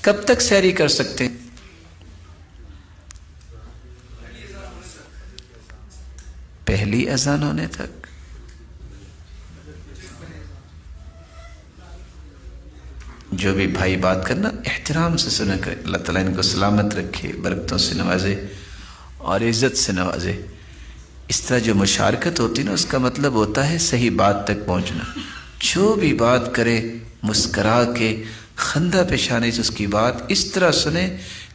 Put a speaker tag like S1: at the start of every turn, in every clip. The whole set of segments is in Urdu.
S1: کب تک سحری کر سکتے ہیں؟ پہلی اذان ہونے تک۔ جو بھی بھائی بات کرنا احترام سے سنا کرے، اللہ تعالیٰ ان کو سلامت رکھے، برکتوں سے نوازے اور عزت سے نوازے۔ اس طرح جو مشارکت ہوتی ہے نا، اس کا مطلب ہوتا ہے صحیح بات تک پہنچنا۔ جو بھی بات کرے مسکرا کے خندہ پیشانی سے اس کی بات اس طرح سنے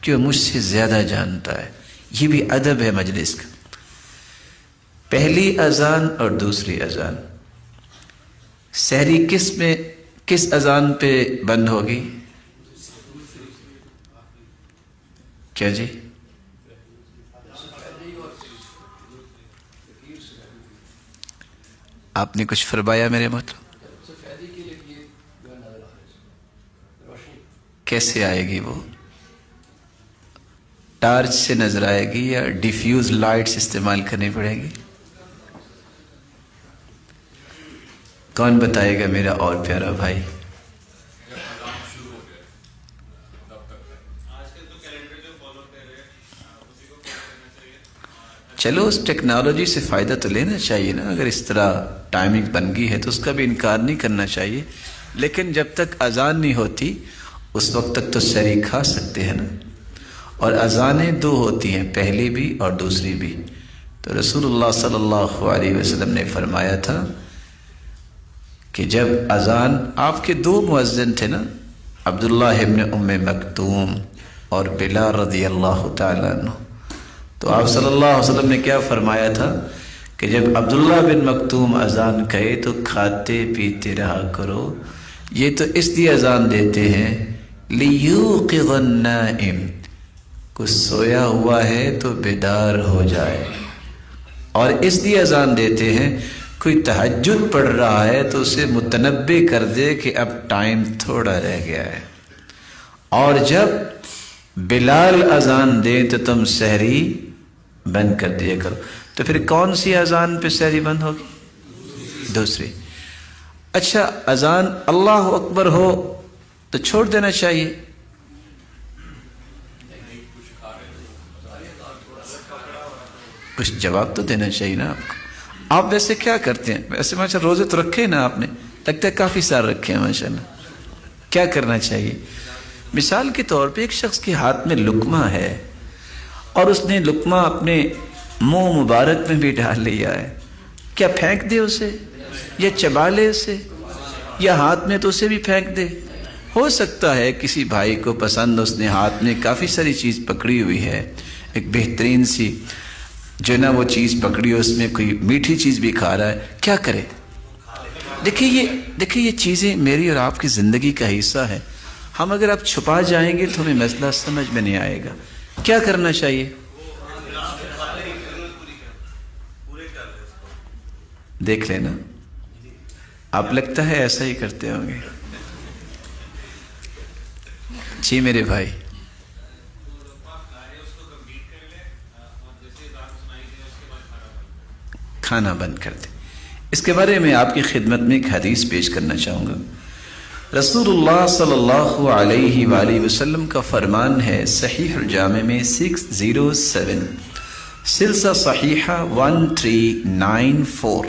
S1: کہ وہ مجھ سے زیادہ جانتا ہے۔ یہ بھی ادب ہے مجلس کا۔ پہلی اذان اور دوسری اذان، سحری کس اذان پہ بند ہوگی؟ کیا جی؟ آپ نے کچھ فرمایا میرے محترم؟ کیسے آئے گی وہ؟ ٹارچ سے نظر آئے گی یا ڈیفیوز لائٹس استعمال کرنی پڑے گی؟ کون بتائے گا میرا اور پیارا بھائی؟ چلو اس ٹیکنالوجی سے فائدہ تو لینا چاہیے نا، اگر اس طرح ٹائمنگ بن گئی ہے تو اس کا بھی انکار نہیں کرنا چاہیے، لیکن جب تک اذان نہیں ہوتی اس وقت تک تو سحری کھا سکتے ہیں نا۔ اور اذانیں دو ہوتی ہیں، پہلی بھی اور دوسری بھی۔ تو رسول اللہ صلی اللہ علیہ وسلم نے فرمایا تھا کہ جب اذان، آپ کے دو مؤذن تھے نا، عبداللہ ابن ام مکتوم اور بلال رضی اللہ تعالیٰ عنہ، تو آپ صلی اللہ علیہ وسلم نے کیا فرمایا تھا کہ جب عبداللہ بن مکتوم اذان کہے تو کھاتے پیتے رہا کرو، یہ تو اس لیے اذان دیتے ہیں لیوقظ النائم، کچھ سویا ہوا ہے تو بیدار ہو جائے، اور اس لیے اذان دیتے ہیں کوئی تہجد پڑھ رہا ہے تو اسے متنبہ کر دے کہ اب ٹائم تھوڑا رہ گیا ہے، اور جب بلال اذان دیں تو تم سحری بند کر دیا کرو۔ تو پھر کون سی اذان پہ سحری بند ہوگی؟ دوسری۔ اچھا اذان اللہ اکبر ہو تو چھوڑ دینا چاہیے؟ کچھ جواب تو دینا چاہیے نا آپ کو۔ آپ ویسے کیا کرتے ہیں؟ ویسے ماشاءاللہ روزے تو رکھے نا آپ نے، لگتا ہے کافی سارے رکھے ہیں ماشاءاللہ۔ کیا کرنا چاہیے؟ مثال کے طور پہ ایک شخص کے ہاتھ میں لقمہ ہے اور اس نے لقمہ اپنے منہ مبارک میں بھی ڈال لیا ہے، کیا پھینک دے اسے یا چبا لے اسے یا ہاتھ میں تو اسے بھی پھینک دے؟ ہو سکتا ہے کسی بھائی کو پسند، اس نے ہاتھ میں کافی ساری چیز پکڑی ہوئی ہے، ایک بہترین سی جو نا وہ چیز پکڑی، اس میں کوئی میٹھی چیز بھی کھا رہا ہے، کیا کرے؟ دیکھیے یہ چیزیں میری اور آپ کی زندگی کا حصہ ہے۔ ہم اگر آپ چھپا جائیں گے تو ہمیں مسئلہ سمجھ میں نہیں آئے گا۔ کیا کرنا چاہیے؟ دیکھ لینا، آپ لگتا ہے ایسا ہی کرتے ہوں گے۔ جی میرے بھائی، کھانا بند کر دیں۔ اس کے بارے میں آپ کی خدمت میں ایک حدیث پیش کرنا چاہوں گا۔ رسول اللہ صلی اللہ علیہ وآلہ وسلم کا فرمان ہے، صحیح الجامع میں 607، سلسلہ صحیحہ 1394،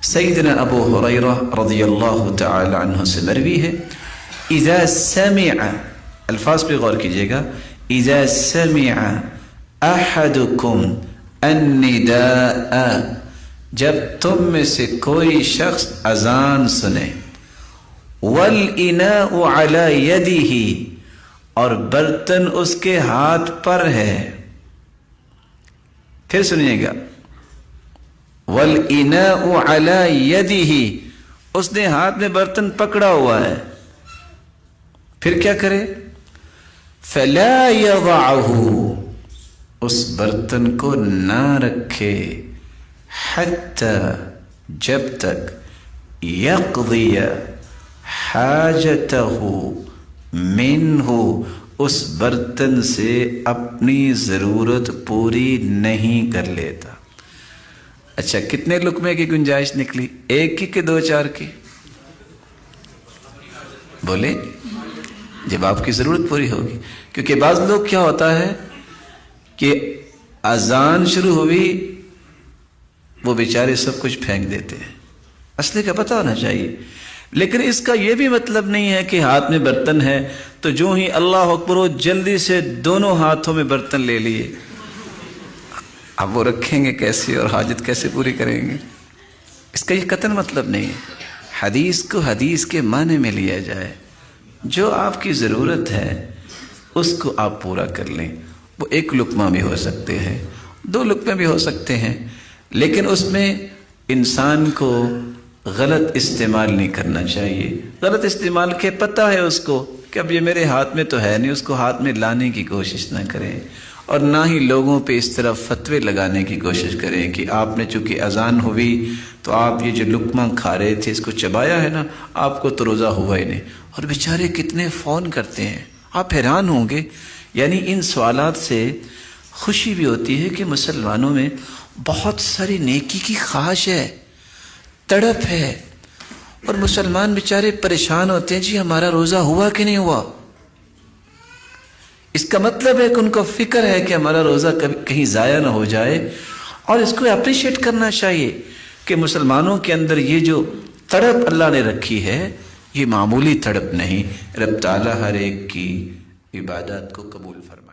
S1: سیدنا ابو ہریرہ رضی اللہ تعالی عنہ سے مروی ہے، اذا سمع، الفاظ پہ غور کیجئے گا، اذا سمع احدکم النداء، جب تم میں سے کوئی شخص اذان سنے، وَالْإِنَاءُ عَلَى يَدِهِ، اور برتن اس کے ہاتھ پر ہے، پھر سنیے گا، وَالْإِنَاءُ عَلَى يَدِهِ، اس نے ہاتھ میں برتن پکڑا ہوا ہے، پھر کیا کرے؟ فَلَا يَضَعُهُ، اس برتن کو نہ رکھے، حتی، جب تک، یقضی حاجتہ منہ، اس برتن سے اپنی ضرورت پوری نہیں کر لیتا۔ اچھا کتنے لقمے کی گنجائش نکلی؟ ایک کی کہ دو چار کی؟ بولے جب آپ کی ضرورت پوری ہوگی. کیونکہ بعض لوگ کیا ہوتا ہے کہ اذان شروع ہوئی وہ بیچارے سب کچھ پھینک دیتے ہیں. اصل کا پتہ ہونا چاہیے. لیکن اس کا یہ بھی مطلب نہیں ہے کہ ہاتھ میں برتن ہے تو جو ہی اللہ اکبر ہو جلدی سے دونوں ہاتھوں میں برتن لے لیے. اب وہ رکھیں گے کیسے اور حاجت کیسے پوری کریں گے؟ اس کا یہ قطعاً مطلب نہیں ہے. حدیث کو حدیث کے معنی میں لیا جائے. جو آپ کی ضرورت ہے اس کو آپ پورا کر لیں. وہ ایک لقمہ بھی ہو سکتے ہیں, 2 لقمے بھی ہو سکتے ہیں, لیکن اس میں انسان کو غلط استعمال نہیں کرنا چاہیے. غلط استعمال کے پتہ ہے اس کو کہ اب یہ میرے ہاتھ میں تو ہے نہیں, اس کو ہاتھ میں لانے کی کوشش نہ کریں. اور نہ ہی لوگوں پہ اس طرح فتوے لگانے کی کوشش کریں کہ آپ نے چونکہ اذان ہوئی تو آپ یہ جو لقمہ کھا رہے تھے اس کو چبایا ہے نا, آپ کو تو روزہ ہوا ہی نہیں. اور بیچارے کتنے فون کرتے ہیں, آپ حیران ہوں گے. یعنی ان سوالات سے خوشی بھی ہوتی ہے کہ مسلمانوں میں بہت ساری نیکی کی خواہش ہے, تڑپ ہے, اور مسلمان بیچارے پریشان ہوتے ہیں جی ہمارا روزہ ہوا کہ نہیں ہوا. اس کا مطلب ہے کہ ان کو فکر ہے کہ ہمارا روزہ کہیں ضائع نہ ہو جائے. اور اس کو اپریشیٹ کرنا چاہیے کہ مسلمانوں کے اندر یہ جو تڑپ اللہ نے رکھی ہے یہ معمولی تڑپ نہیں. رب تعالیٰ ہر ایک کی عبادات کو قبول فرمائے.